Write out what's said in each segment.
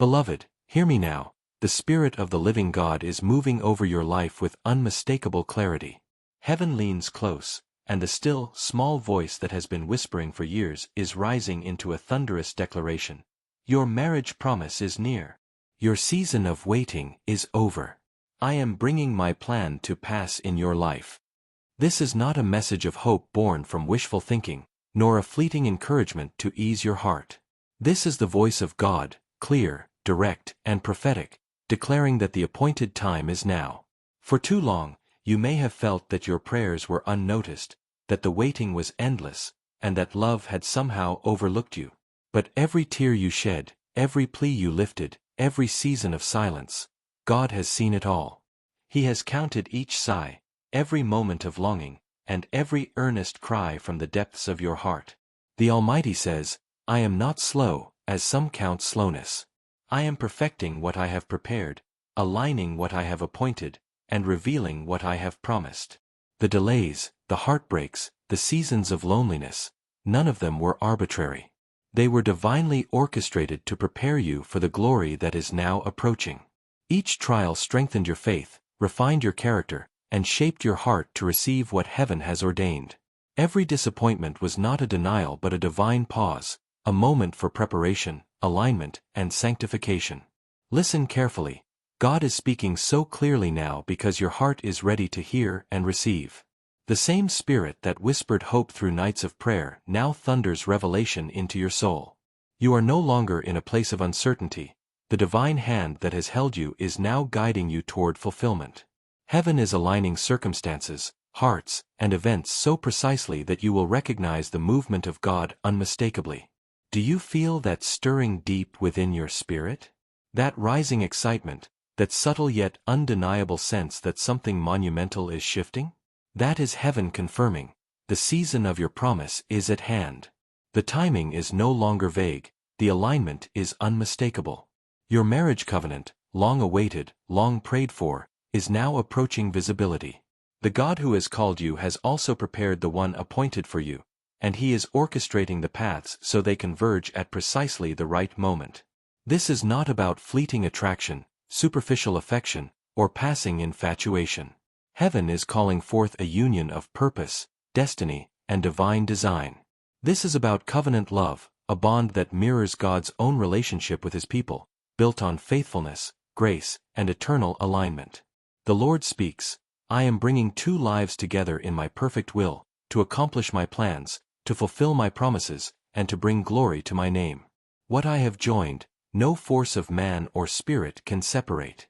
Beloved, hear me now. The Spirit of the living God is moving over your life with unmistakable clarity. Heaven leans close, and the still, small voice that has been whispering for years is rising into a thunderous declaration. Your marriage promise is near. Your season of waiting is over. I am bringing my plan to pass in your life. This is not a message of hope born from wishful thinking, nor a fleeting encouragement to ease your heart. This is the voice of God, clear, direct, and prophetic, declaring that the appointed time is now. For too long, you may have felt that your prayers were unnoticed, that the waiting was endless, and that love had somehow overlooked you. But every tear you shed, every plea you lifted, every season of silence, God has seen it all. He has counted each sigh, every moment of longing, and every earnest cry from the depths of your heart. The Almighty says, I am not slow, as some count slowness. I am perfecting what I have prepared, aligning what I have appointed, and revealing what I have promised. The delays, the heartbreaks, the seasons of loneliness, none of them were arbitrary. They were divinely orchestrated to prepare you for the glory that is now approaching. Each trial strengthened your faith, refined your character, and shaped your heart to receive what heaven has ordained. Every disappointment was not a denial but a divine pause, a moment for preparation, alignment, and sanctification. Listen carefully. God is speaking so clearly now because your heart is ready to hear and receive. The same Spirit that whispered hope through nights of prayer now thunders revelation into your soul. You are no longer in a place of uncertainty. The divine hand that has held you is now guiding you toward fulfillment. Heaven is aligning circumstances, hearts, and events so precisely that you will recognize the movement of God unmistakably. Do you feel that stirring deep within your spirit? That rising excitement, that subtle yet undeniable sense that something monumental is shifting? That is heaven confirming, the season of your promise is at hand. The timing is no longer vague, the alignment is unmistakable. Your marriage covenant, long awaited, long prayed for, is now approaching visibility. The God who has called you has also prepared the one appointed for you, and He is orchestrating the paths so they converge at precisely the right moment. This is not about fleeting attraction, superficial affection, or passing infatuation. Heaven is calling forth a union of purpose, destiny, and divine design. This is about covenant love, a bond that mirrors God's own relationship with His people, built on faithfulness, grace, and eternal alignment. The Lord speaks, I am bringing two lives together in my perfect will, to accomplish my plans, to fulfill my promises, and to bring glory to my name. What I have joined, no force of man or spirit can separate.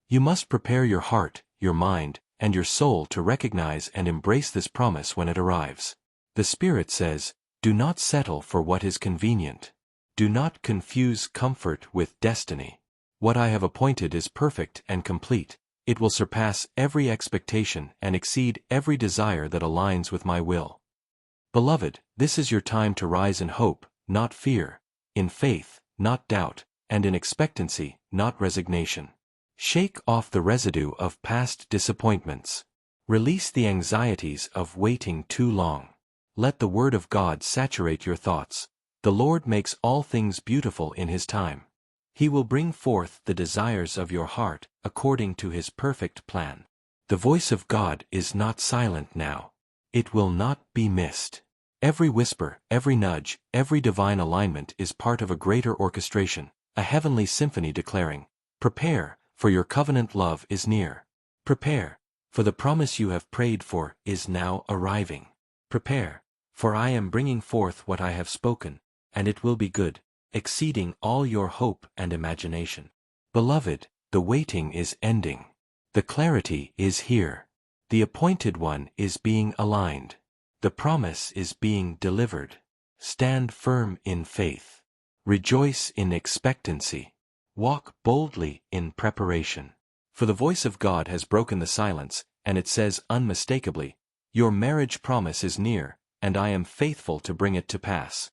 You must prepare your heart, your mind, and your soul to recognize and embrace this promise when it arrives. The Spirit says, do not settle for what is convenient. Do not confuse comfort with destiny. What I have appointed is perfect and complete. It will surpass every expectation and exceed every desire that aligns with my will. Beloved, this is your time to rise in hope, not fear, in faith, not doubt, and in expectancy, not resignation. Shake off the residue of past disappointments. Release the anxieties of waiting too long. Let the Word of God saturate your thoughts. The Lord makes all things beautiful in His time. He will bring forth the desires of your heart according to His perfect plan. The voice of God is not silent now. It will not be missed. Every whisper, every nudge, every divine alignment is part of a greater orchestration, a heavenly symphony declaring, prepare, for your covenant love is near. Prepare, for the promise you have prayed for is now arriving. Prepare, for I am bringing forth what I have spoken, and it will be good, exceeding all your hope and imagination. Beloved, the waiting is ending. The clarity is here. The appointed one is being aligned. The promise is being delivered. Stand firm in faith. Rejoice in expectancy. Walk boldly in preparation. For the voice of God has broken the silence, and it says unmistakably, your marriage promise is near, and I am faithful to bring it to pass.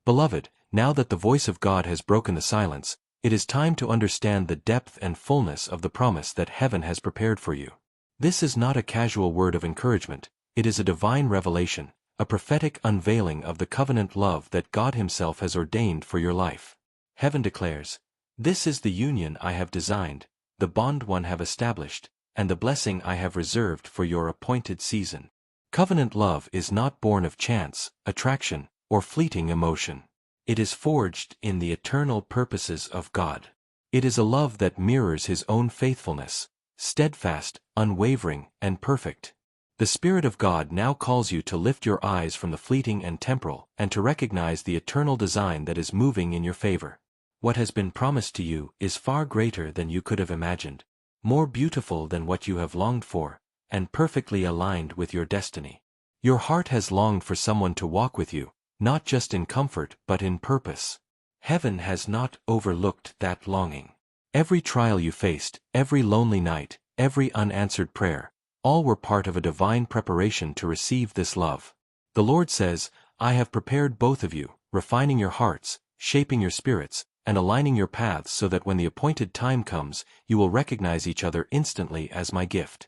Beloved, now that the voice of God has broken the silence, it is time to understand the depth and fullness of the promise that heaven has prepared for you. This is not a casual word of encouragement, it is a divine revelation, a prophetic unveiling of the covenant love that God Himself has ordained for your life. Heaven declares, This is the union I have designed, the bond one have established, and the blessing I have reserved for your appointed season. Covenant love is not born of chance, attraction, or fleeting emotion. It is forged in the eternal purposes of God. It is a love that mirrors His own faithfulness, steadfast, unwavering, and perfect. The Spirit of God now calls you to lift your eyes from the fleeting and temporal, and to recognize the eternal design that is moving in your favor. What has been promised to you is far greater than you could have imagined, more beautiful than what you have longed for, and perfectly aligned with your destiny. Your heart has longed for someone to walk with you, not just in comfort but in purpose. Heaven has not overlooked that longing. Every trial you faced, every lonely night, every unanswered prayer, all were part of a divine preparation to receive this love. The Lord says, I have prepared both of you, refining your hearts, shaping your spirits, and aligning your paths so that when the appointed time comes, you will recognize each other instantly as my gift.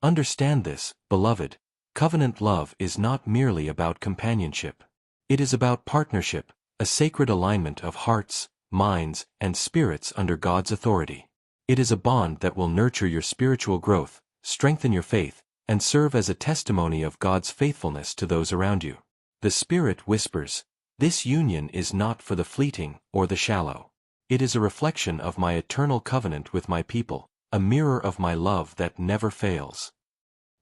Understand this, beloved. Covenant love is not merely about companionship. It is about partnership, a sacred alignment of hearts, minds, and spirits under God's authority. It is a bond that will nurture your spiritual growth, strengthen your faith, and serve as a testimony of God's faithfulness to those around you. The Spirit whispers, this union is not for the fleeting or the shallow. It is a reflection of my eternal covenant with my people, a mirror of my love that never fails.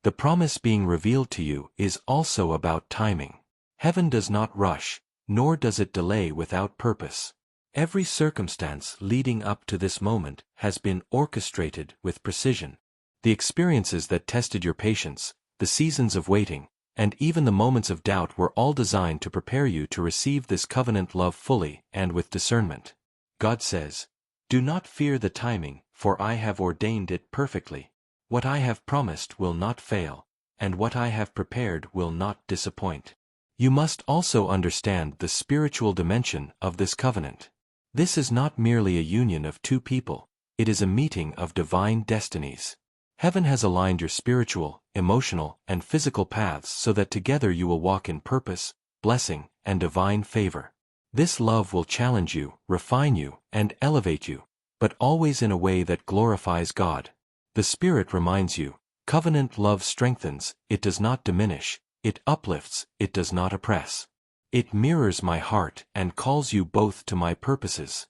The promise being revealed to you is also about timing. Heaven does not rush, nor does it delay without purpose. Every circumstance leading up to this moment has been orchestrated with precision. The experiences that tested your patience, the seasons of waiting, and even the moments of doubt were all designed to prepare you to receive this covenant love fully and with discernment. God says, do not fear the timing, for I have ordained it perfectly. What I have promised will not fail, and what I have prepared will not disappoint. You must also understand the spiritual dimension of this covenant. This is not merely a union of two people, it is a meeting of divine destinies. Heaven has aligned your spiritual, emotional, and physical paths so that together you will walk in purpose, blessing, and divine favor. This love will challenge you, refine you, and elevate you, but always in a way that glorifies God. The Spirit reminds you, covenant love strengthens, it does not diminish, it uplifts, it does not oppress. It mirrors my heart and calls you both to my purposes.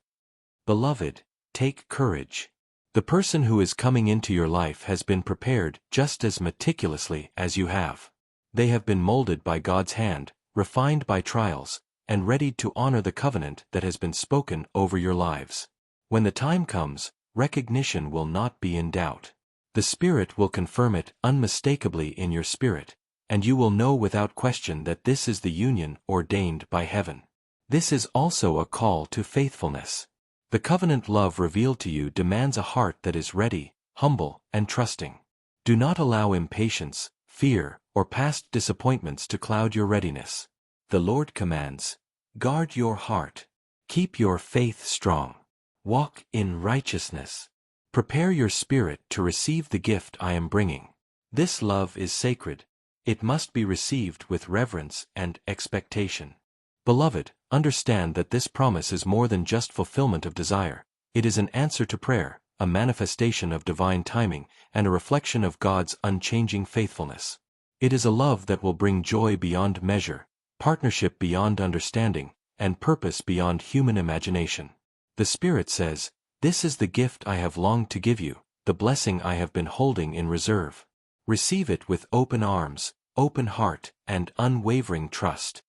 Beloved, take courage. The person who is coming into your life has been prepared just as meticulously as you have. They have been molded by God's hand, refined by trials, and readied to honor the covenant that has been spoken over your lives. When the time comes, recognition will not be in doubt. The Spirit will confirm it unmistakably in your spirit, and you will know without question that this is the union ordained by heaven. This is also a call to faithfulness. The covenant love revealed to you demands a heart that is ready, humble, and trusting. Do not allow impatience, fear, or past disappointments to cloud your readiness. The Lord commands, guard your heart. Keep your faith strong. Walk in righteousness. Prepare your spirit to receive the gift I am bringing. This love is sacred. It must be received with reverence and expectation. Beloved, understand that this promise is more than just fulfillment of desire. It is an answer to prayer, a manifestation of divine timing, and a reflection of God's unchanging faithfulness. It is a love that will bring joy beyond measure, partnership beyond understanding, and purpose beyond human imagination. The Spirit says, this is the gift I have longed to give you, the blessing I have been holding in reserve. Receive it with open arms, open heart, and unwavering trust.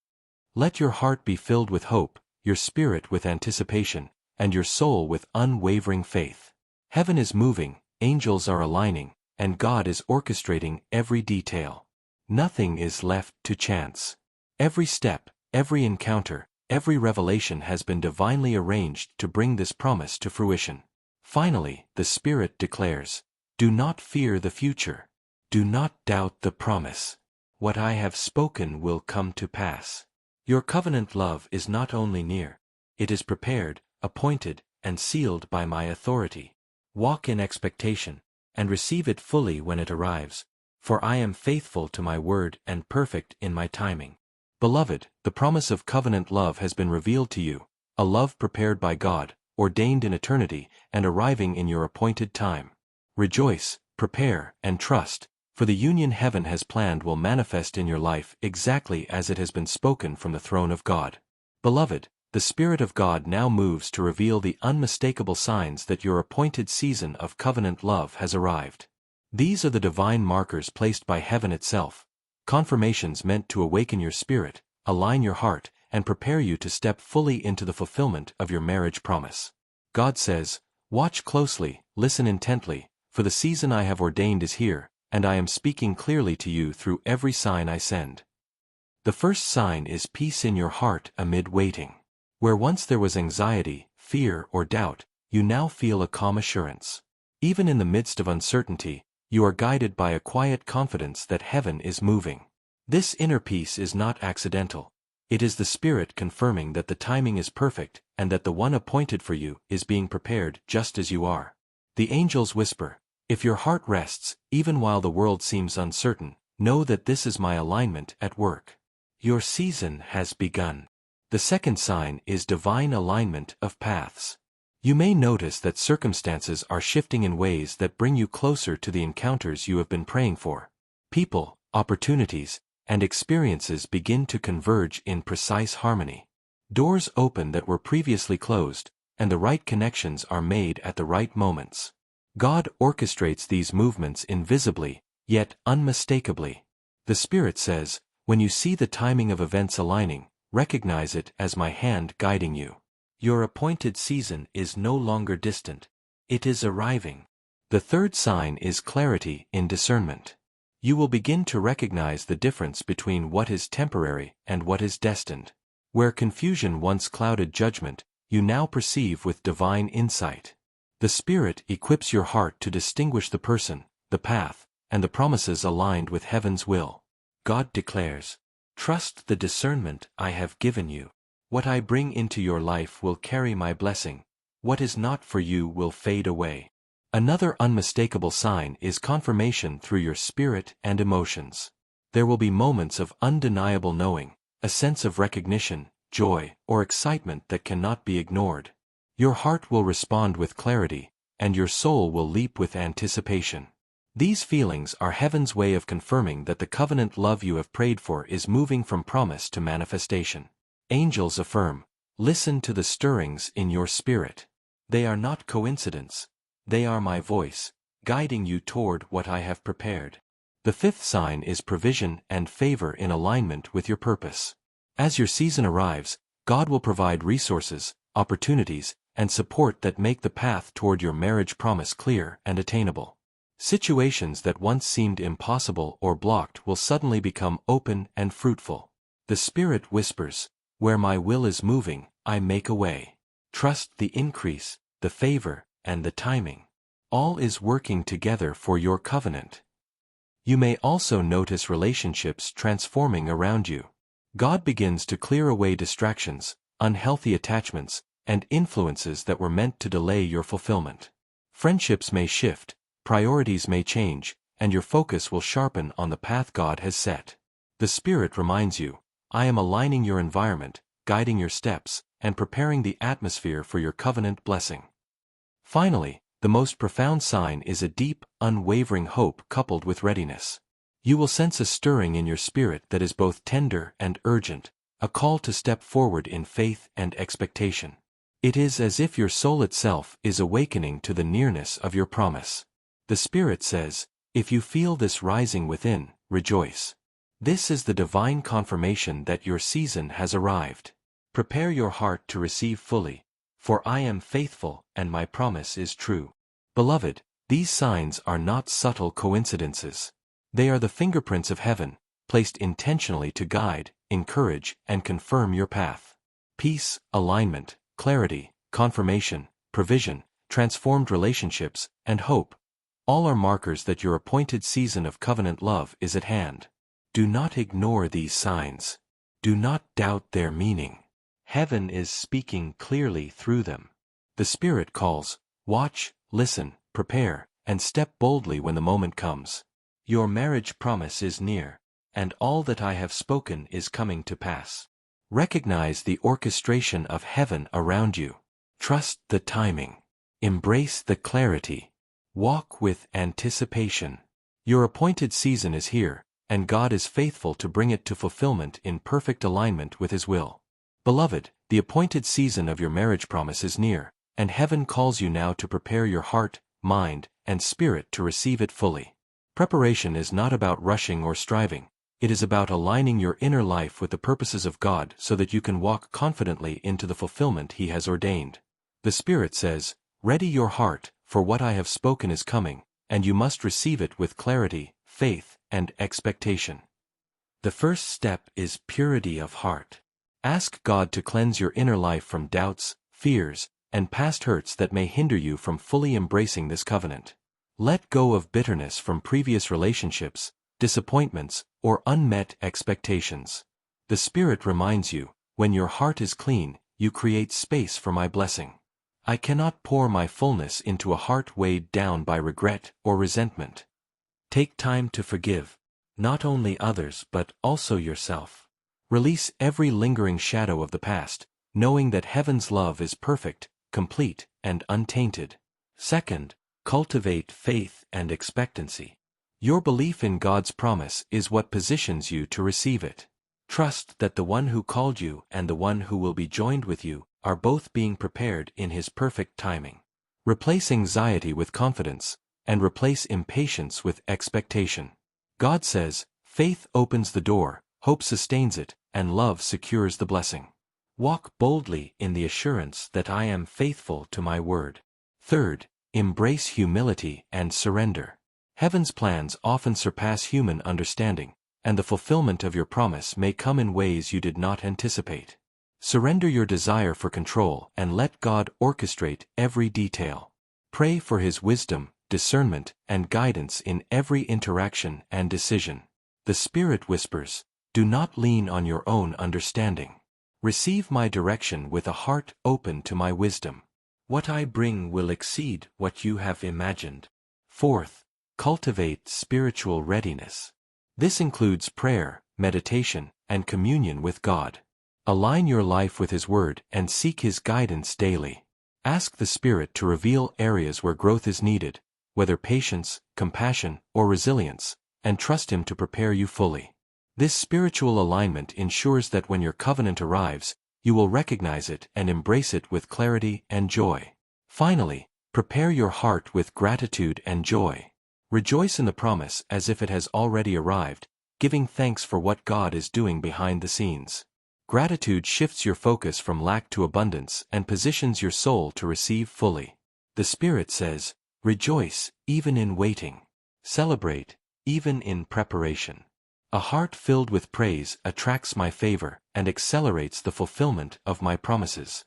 Let your heart be filled with hope, your spirit with anticipation, and your soul with unwavering faith. Heaven is moving, angels are aligning, and God is orchestrating every detail. Nothing is left to chance. Every step, every encounter, every revelation has been divinely arranged to bring this promise to fruition. Finally, the Spirit declares, do not fear the future. Do not doubt the promise. What I have spoken will come to pass. Your covenant love is not only near, it is prepared, appointed, and sealed by my authority. Walk in expectation, and receive it fully when it arrives, for I am faithful to my word and perfect in my timing. Beloved, the promise of covenant love has been revealed to you, a love prepared by God, ordained in eternity, and arriving in your appointed time. Rejoice, prepare, and trust, for the union heaven has planned will manifest in your life exactly as it has been spoken from the throne of God. Beloved, the Spirit of God now moves to reveal the unmistakable signs that your appointed season of covenant love has arrived. These are the divine markers placed by heaven itself, confirmations meant to awaken your spirit, align your heart, and prepare you to step fully into the fulfillment of your marriage promise. God says, "Watch closely, listen intently, for the season I have ordained is here, and I am speaking clearly to you through every sign I send." The first sign is peace in your heart amid waiting. Where once there was anxiety, fear, or doubt, you now feel a calm assurance. Even in the midst of uncertainty, you are guided by a quiet confidence that heaven is moving. This inner peace is not accidental. It is the Spirit confirming that the timing is perfect and that the one appointed for you is being prepared just as you are. The angels whisper, "If your heart rests, even while the world seems uncertain, know that this is my alignment at work. Your season has begun." The second sign is divine alignment of paths. You may notice that circumstances are shifting in ways that bring you closer to the encounters you have been praying for. People, opportunities, and experiences begin to converge in precise harmony. Doors open that were previously closed, and the right connections are made at the right moments. God orchestrates these movements invisibly, yet unmistakably. The Spirit says, "When you see the timing of events aligning, recognize it as my hand guiding you. Your appointed season is no longer distant. It is arriving." The third sign is clarity in discernment. You will begin to recognize the difference between what is temporary and what is destined. Where confusion once clouded judgment, you now perceive with divine insight. The Spirit equips your heart to distinguish the person, the path, and the promises aligned with heaven's will. God declares, "Trust the discernment I have given you. What I bring into your life will carry my blessing. What is not for you will fade away." Another unmistakable sign is confirmation through your spirit and emotions. There will be moments of undeniable knowing, a sense of recognition, joy, or excitement that cannot be ignored. Your heart will respond with clarity, and your soul will leap with anticipation. These feelings are heaven's way of confirming that the covenant love you have prayed for is moving from promise to manifestation. Angels affirm, "Listen to the stirrings in your spirit. They are not coincidence. They are my voice, guiding you toward what I have prepared." The fifth sign is provision and favor in alignment with your purpose. As your season arrives, God will provide resources, opportunities, and support that make the path toward your marriage promise clear and attainable. Situations that once seemed impossible or blocked will suddenly become open and fruitful. The Spirit whispers, "Where my will is moving, I make a way." Trust the increase, the favor, and the timing. All is working together for your covenant. You may also notice relationships transforming around you. God begins to clear away distractions, unhealthy attachments, and influences that were meant to delay your fulfillment. Friendships may shift, priorities may change, and your focus will sharpen on the path God has set. The Spirit reminds you, "I am aligning your environment, guiding your steps, and preparing the atmosphere for your covenant blessing." Finally, the most profound sign is a deep, unwavering hope coupled with readiness. You will sense a stirring in your spirit that is both tender and urgent, a call to step forward in faith and expectation. It is as if your soul itself is awakening to the nearness of your promise. The Spirit says, "If you feel this rising within, rejoice. This is the divine confirmation that your season has arrived. Prepare your heart to receive fully, for I am faithful and my promise is true." Beloved, these signs are not subtle coincidences. They are the fingerprints of heaven, placed intentionally to guide, encourage, and confirm your path. Peace, alignment, clarity, confirmation, provision, transformed relationships, and hope. All are markers that your appointed season of covenant love is at hand. Do not ignore these signs. Do not doubt their meaning. Heaven is speaking clearly through them. The Spirit calls, "Watch, listen, prepare, and step boldly when the moment comes. Your marriage promise is near, and all that I have spoken is coming to pass." Recognize the orchestration of heaven around you. Trust the timing. Embrace the clarity. Walk with anticipation. Your appointed season is here, and God is faithful to bring it to fulfillment in perfect alignment with His will. Beloved, the appointed season of your marriage promise is near, and heaven calls you now to prepare your heart, mind, and spirit to receive it fully. Preparation is not about rushing or striving. It is about aligning your inner life with the purposes of God so that you can walk confidently into the fulfillment He has ordained. The Spirit says, "Ready your heart, for what I have spoken is coming, and you must receive it with clarity, faith, and expectation." The first step is purity of heart. Ask God to cleanse your inner life from doubts, fears, and past hurts that may hinder you from fully embracing this covenant. Let go of bitterness from previous relationships, disappointments, or unmet expectations. The Spirit reminds you, when your heart is clean, you create space for my blessing. I cannot pour my fullness into a heart weighed down by regret or resentment. Take time to forgive, not only others but also yourself. Release every lingering shadow of the past, knowing that heaven's love is perfect, complete, and untainted. Second, cultivate faith and expectancy. Your belief in God's promise is what positions you to receive it. Trust that the one who called you and the one who will be joined with you are both being prepared in His perfect timing. Replace anxiety with confidence, and replace impatience with expectation. God says, faith opens the door, hope sustains it, and love secures the blessing. Walk boldly in the assurance that I am faithful to my word. Third, embrace humility and surrender. Heaven's plans often surpass human understanding, and the fulfillment of your promise may come in ways you did not anticipate. Surrender your desire for control and let God orchestrate every detail. Pray for His wisdom, discernment, and guidance in every interaction and decision. The Spirit whispers, "Do not lean on your own understanding. Receive my direction with a heart open to my wisdom. What I bring will exceed what you have imagined." Fourth, cultivate spiritual readiness. This includes prayer, meditation, and communion with God. Align your life with His Word and seek His guidance daily. Ask the Spirit to reveal areas where growth is needed, whether patience, compassion, or resilience, and trust Him to prepare you fully. This spiritual alignment ensures that when your covenant arrives, you will recognize it and embrace it with clarity and joy. Finally, prepare your heart with gratitude and joy. Rejoice in the promise as if it has already arrived, giving thanks for what God is doing behind the scenes. Gratitude shifts your focus from lack to abundance and positions your soul to receive fully. The Spirit says, "Rejoice, even in waiting. Celebrate, even in preparation." A heart filled with praise attracts my favor and accelerates the fulfillment of my promises.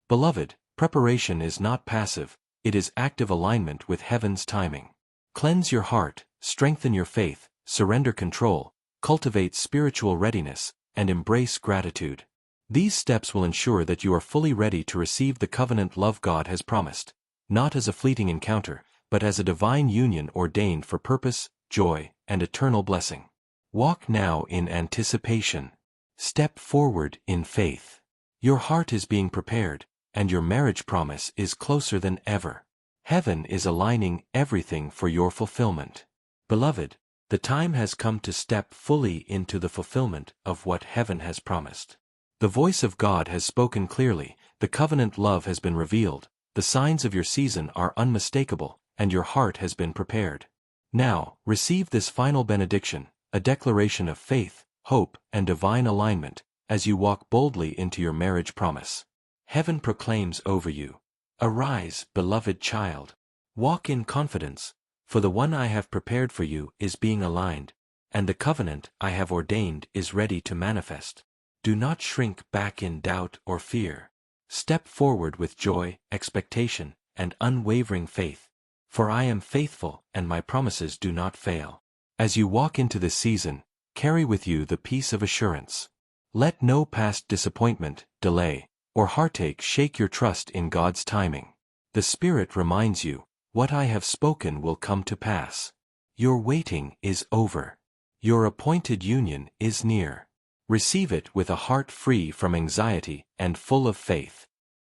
Beloved, preparation is not passive, it is active alignment with heaven's timing. Cleanse your heart, strengthen your faith, surrender control, cultivate spiritual readiness, and embrace gratitude. These steps will ensure that you are fully ready to receive the covenant love God has promised, not as a fleeting encounter, but as a divine union ordained for purpose, joy, and eternal blessing. Walk now in anticipation. Step forward in faith. Your heart is being prepared, and your marriage promise is closer than ever. Heaven is aligning everything for your fulfillment. Beloved, the time has come to step fully into the fulfillment of what heaven has promised. The voice of God has spoken clearly, the covenant love has been revealed, the signs of your season are unmistakable, and your heart has been prepared. Now, receive this final benediction, a declaration of faith, hope, and divine alignment, as you walk boldly into your marriage promise. Heaven proclaims over you, "Arise, beloved child. Walk in confidence, for the one I have prepared for you is being aligned, and the covenant I have ordained is ready to manifest." Do not shrink back in doubt or fear. Step forward with joy, expectation, and unwavering faith, for I am faithful and my promises do not fail. As you walk into this season, carry with you the peace of assurance. Let no past disappointment, delay, or heartache shake your trust in God's timing. The Spirit reminds you, what I have spoken will come to pass. Your waiting is over. Your appointed union is near. Receive it with a heart free from anxiety and full of faith.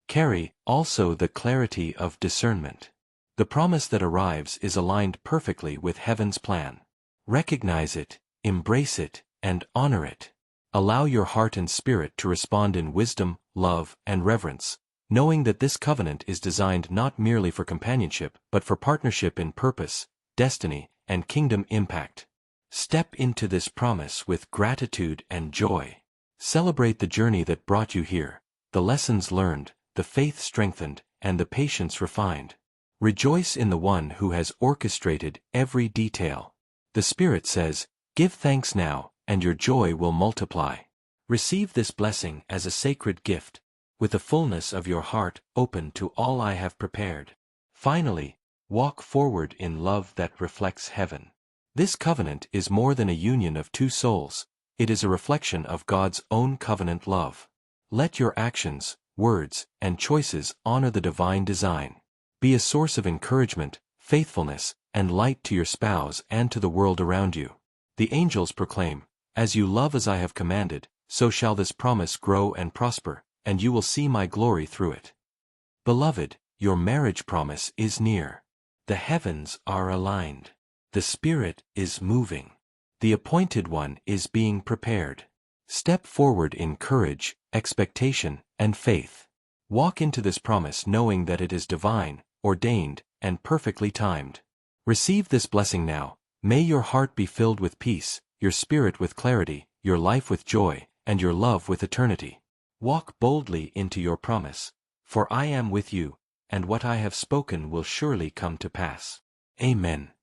Carry, also, the clarity of discernment. The promise that arrives is aligned perfectly with heaven's plan. Recognize it, embrace it, and honor it. Allow your heart and spirit to respond in wisdom, love, and reverence, knowing that this covenant is designed not merely for companionship but for partnership in purpose, destiny, and kingdom impact. Step into this promise with gratitude and joy. Celebrate the journey that brought you here, the lessons learned, the faith strengthened, and the patience refined. Rejoice in the one who has orchestrated every detail. The Spirit says, "Give thanks now, and your joy will multiply." Receive this blessing as a sacred gift, with the fullness of your heart open to all I have prepared. Finally, walk forward in love that reflects heaven. This covenant is more than a union of two souls, it is a reflection of God's own covenant love. Let your actions, words, and choices honor the divine design. Be a source of encouragement, faithfulness, and light to your spouse and to the world around you. The angels proclaim, "As you love as I have commanded, so shall this promise grow and prosper, and you will see my glory through it." Beloved, your marriage promise is near. The heavens are aligned. The Spirit is moving. The appointed one is being prepared. Step forward in courage, expectation, and faith. Walk into this promise knowing that it is divine, ordained, and perfectly timed. Receive this blessing now. May your heart be filled with peace, your spirit with clarity, your life with joy, and your love with eternity. Walk boldly into your promise, for I am with you, and what I have spoken will surely come to pass. Amen.